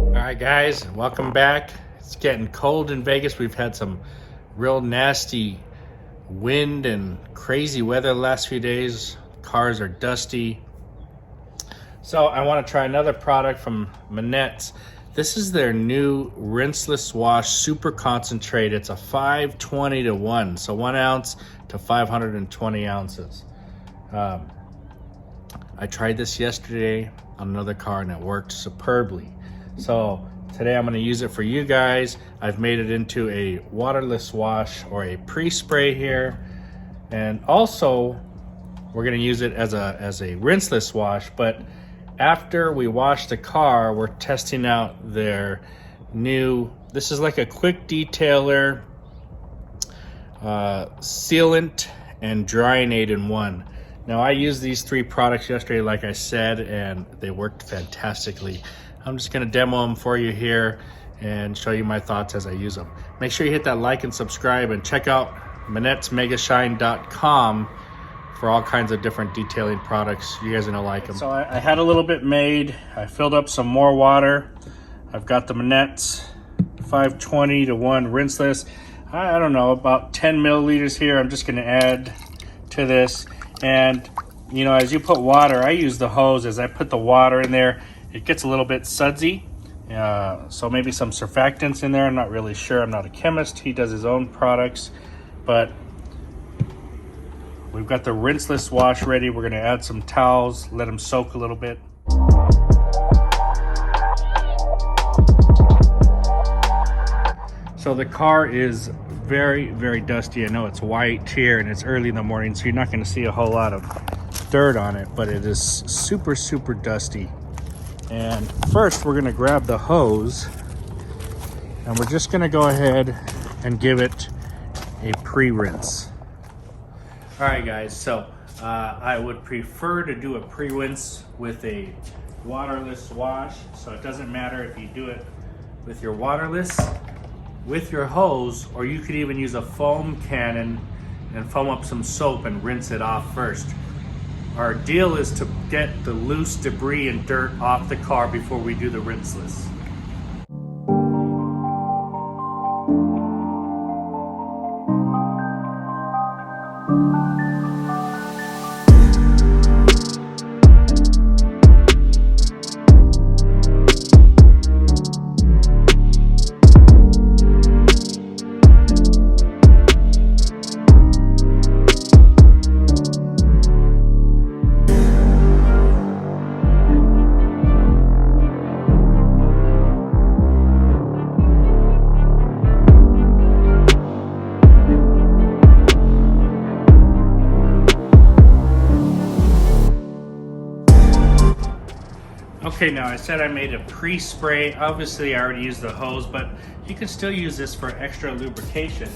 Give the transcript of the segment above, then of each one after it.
Alright guys, welcome back. It's getting cold in Vegas. We've had some real nasty wind and crazy weather the last few days. Cars are dusty. So I want to try another product from Manett. This is their new Rinseless Wash Super Concentrate. It's a 520-1, so 1 ounce to 520 ounces. I tried this yesterday on another car and it worked superbly. So today I'm going to use it for you guys. I've made it into a waterless wash or a pre-spray here, and also we're going to use it as a rinseless wash. But after we wash the car, we're testing out their new, this is like a quick detailer sealant and drying aid in one. Now I used these 3 products yesterday, like I said, and they worked fantastically. I'm just gonna demo them for you here and show you my thoughts as I use them. Make sure you hit that like and subscribe, and check out Manett'sMegashine.com for all kinds of different detailing products. You guys are gonna like them. So I had a little bit made. I filled up some more water. I've got the Manett's 520-1 rinseless. I don't know, about 10 milliliters here. I'm just gonna add to this. And you know, as you put water, I use the hose. As I put the water in there, it gets a little bit sudsy, so maybe some surfactants in there. I'm not really sure. I'm not a chemist. He does his own products, but we've got the rinseless wash ready. We're going to add some towels, let them soak a little bit. So the car is very, very dusty. I know it's white here and it's early in the morning, so you're not going to see a whole lot of dirt on it, but it is super, super dusty. And first we're going to grab the hose and we're just going to go ahead and give it a pre-rinse. All right guys, so I would prefer to do a pre-rinse with a waterless wash. So it doesn't matter if you do it with your waterless, with your hose, or you could even use a foam cannon and foam up some soap and rinse it off first. Our deal is to get the loose debris and dirt off the car before we do the rinseless. Okay, now I said I made a pre-spray. Obviously I already used the hose, but you can still use this for extra lubrication.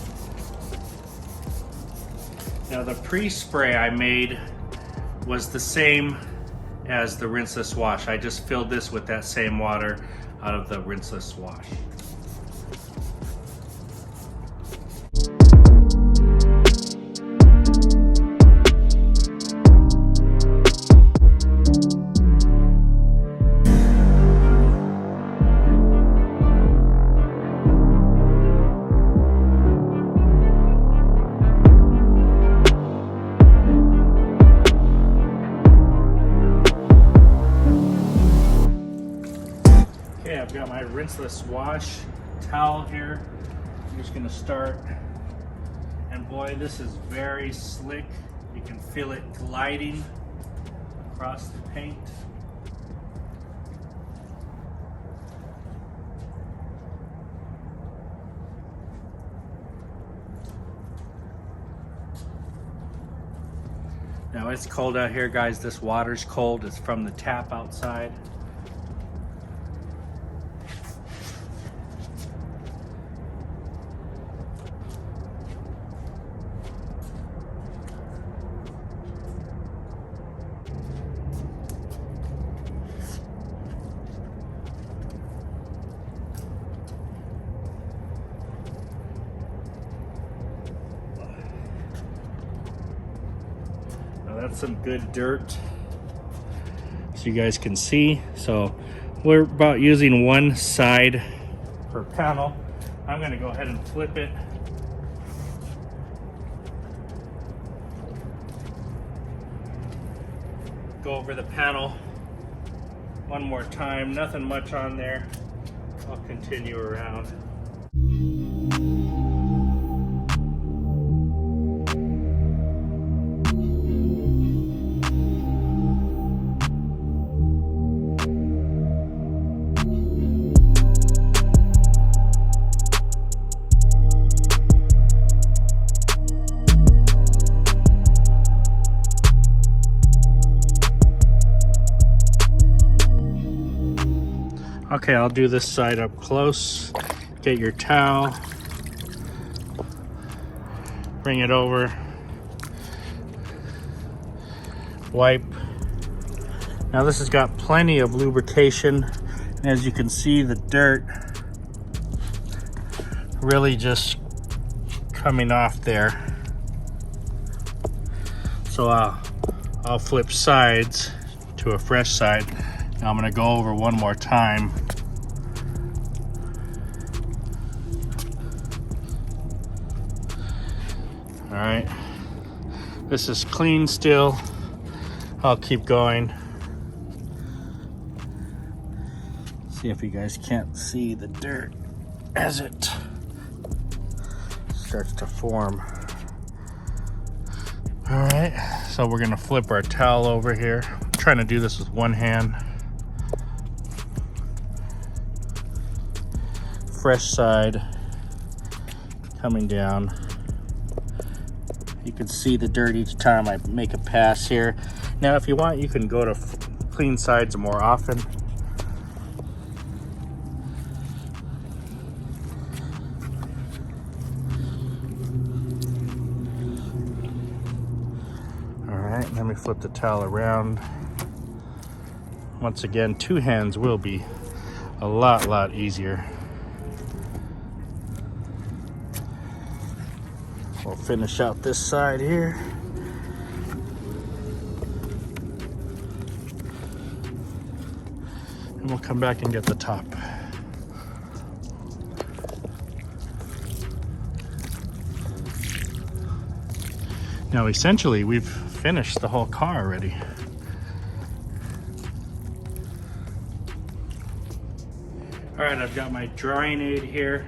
Now the pre-spray I made was the same as the rinseless wash. I just filled this with that same water out of the rinseless wash. I've got my rinseless wash towel here. I'm just going to start, and boy, this is very slick. You can feel it gliding across the paint. Now it's cold out here, guys. This water's cold. It's from the tap outside. that's some good dirt, so you guys can see. So we're about using one side per panel. I'm going to go ahead and flip it. Go over the panel one more time. Nothing much on there. I'll continue around. Okay, I'll do this side up close. Get your towel, bring it over, wipe. Now this has got plenty of lubrication, and as you can see, the dirt really just coming off there. So I'll flip sides to a fresh side. Now I'm gonna go over one more time. All right, this is clean still. I'll keep going. See if you guys can't see the dirt as it starts to form. All right, so we're gonna flip our towel over here. I'm trying to do this with one hand. Fresh side coming down. You can see the dirt each time I make a pass here. Now if you want, you can go to clean sides more often. All right, let me flip the towel around. Once again, two hands will be a lot easier. We'll finish out this side here. And we'll come back and get the top. Now essentially we've finished the whole car already. All right, I've got my drying aid here.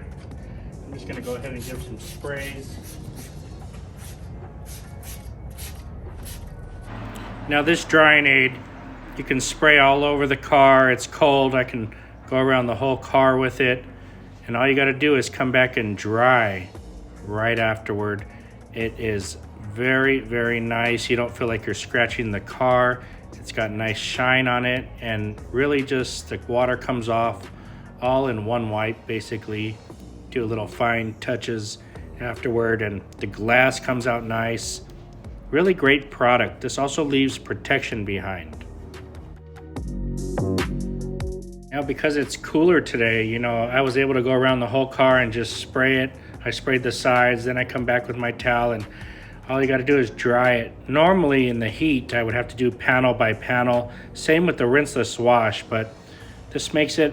I'm just gonna go ahead and give some sprays. Now this drying aid, you can spray all over the car. It's cold. I can go around the whole car with it. And all you got to do is come back and dry right afterward. It is very nice. You don't feel like you're scratching the car. It's got nice shine on it, and really just the water comes off all in one wipe basically. Do a little fine touches afterward, and the glass comes out nice. Really great product. This also leaves protection behind. Now because it's cooler today, you know, I was able to go around the whole car and just spray it. I sprayed the sides, then I come back with my towel, and all you gotta do is dry it. Normally in the heat, I would have to do panel by panel. Same with the Rinseless Wash, but this makes it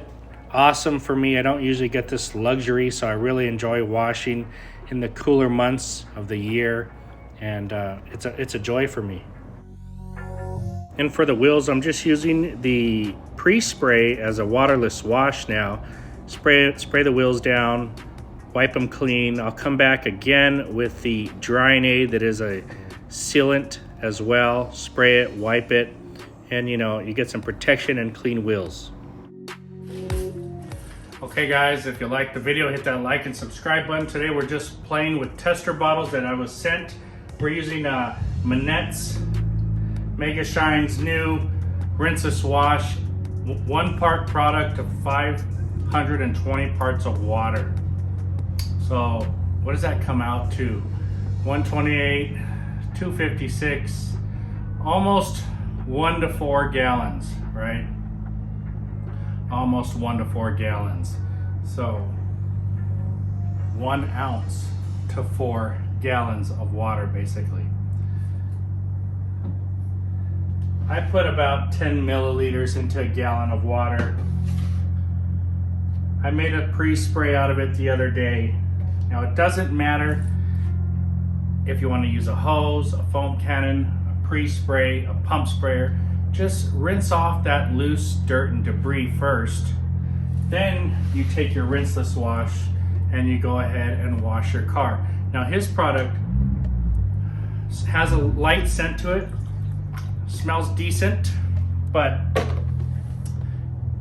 awesome for me. I don't usually get this luxury, so I really enjoy washing in the cooler months of the year. And it's a joy for me. And for the wheels, I'm just using the pre-spray as a waterless wash now. Spray the wheels down, wipe them clean. I'll come back again with the drying aid that is a sealant as well. Spray it, wipe it, and you know, you get some protection and clean wheels. Okay guys, if you liked the video, hit that like and subscribe button. Today we're just playing with tester bottles that I was sent. We're using Manett's Megashine's new Rinseless Wash, 1 part product of 520 parts of water. So what does that come out to? 128, 256, almost 1 to 4 gallons, right? Almost 1 to 4 gallons. So 1 ounce to 4 gallons of water basically. I put about 10 milliliters into a gallon of water. I made a pre-spray out of it the other day. Now it doesn't matter if you want to use a hose, a foam cannon, a pre-spray, a pump sprayer. Just rinse off that loose dirt and debris first. Then you take your rinseless wash and you go ahead and wash your car. Now his product has a light scent to it, smells decent, but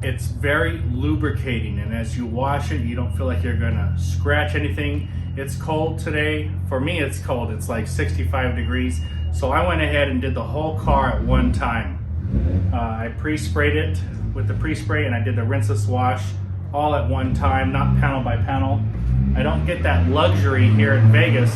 it's very lubricating, and as you wash it, you don't feel like you're gonna scratch anything. It's cold today. For me, it's cold. It's like 65 degrees. So I went ahead and did the whole car at one time. I pre-sprayed it with the pre-spray, and I did the rinseless wash all at one time, not panel by panel. I don't get that luxury here in Vegas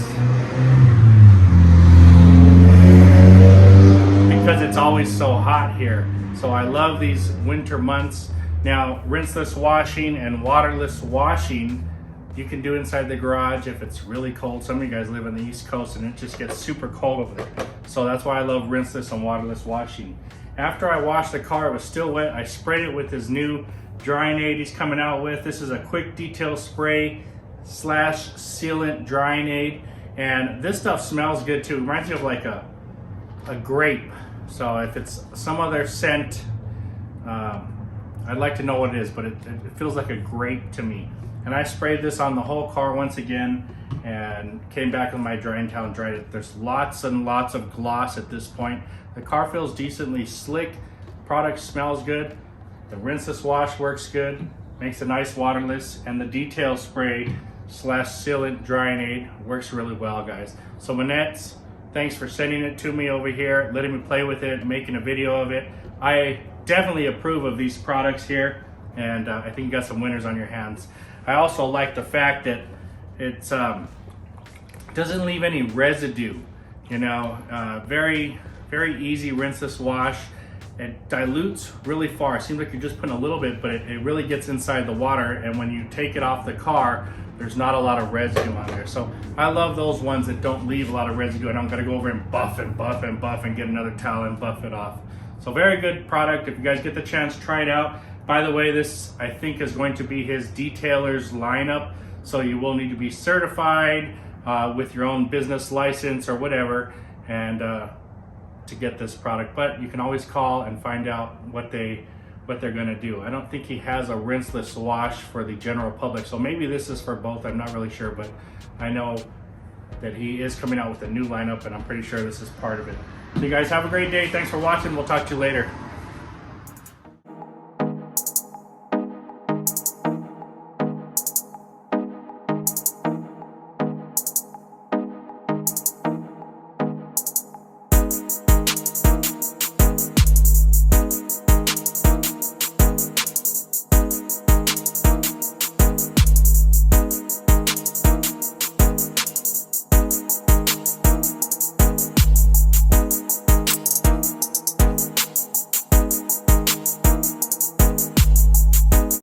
because it's always so hot here. So I love these winter months. Now, rinseless washing and waterless washing, you can do inside the garage if it's really cold. Some of you guys live on the East Coast and it just gets super cold over there. So that's why I love rinseless and waterless washing. After I washed the car, it was still wet. I sprayed it with his new drying aid he's coming out with. This is a quick detail spray / sealant drying aid. And this stuff smells good too. It reminds me of like a grape. So if it's some other scent, I'd like to know what it is, but it feels like a grape to me. And I sprayed this on the whole car once again and came back with my drying towel and dried it. There's lots and lots of gloss at this point. The car feels decently slick. Product smells good. The rinseless wash works good. Makes a nice waterless. And the detail spray / sealant drying aid works really well, guys. So Manett, thanks for sending it to me over here, letting me play with it, making a video of it. I definitely approve of these products here, and I think you got some winners on your hands. I also like the fact that it doesn't leave any residue. You know, very easy rinseless wash. It dilutes really far. It seems like you're just putting a little bit, but it really gets inside the water, and when you take it off the car, there's not a lot of residue on there. So I love those ones that don't leave a lot of residue, and I'm gonna go over and buff and buff and buff and get another towel and buff it off. So very good product. If you guys get the chance, try it out. By the way, this I think is going to be his detailer's lineup. So you will need to be certified with your own business license or whatever, and to get this product. But you can always call and find out what they're gonna do. I don't think he has a rinseless wash for the general public, so maybe this is for both. I'm not really sure, but I know that he is coming out with a new lineup, and I'm pretty sure this is part of it. So you guys have a great day. Thanks for watching. We'll talk to you later.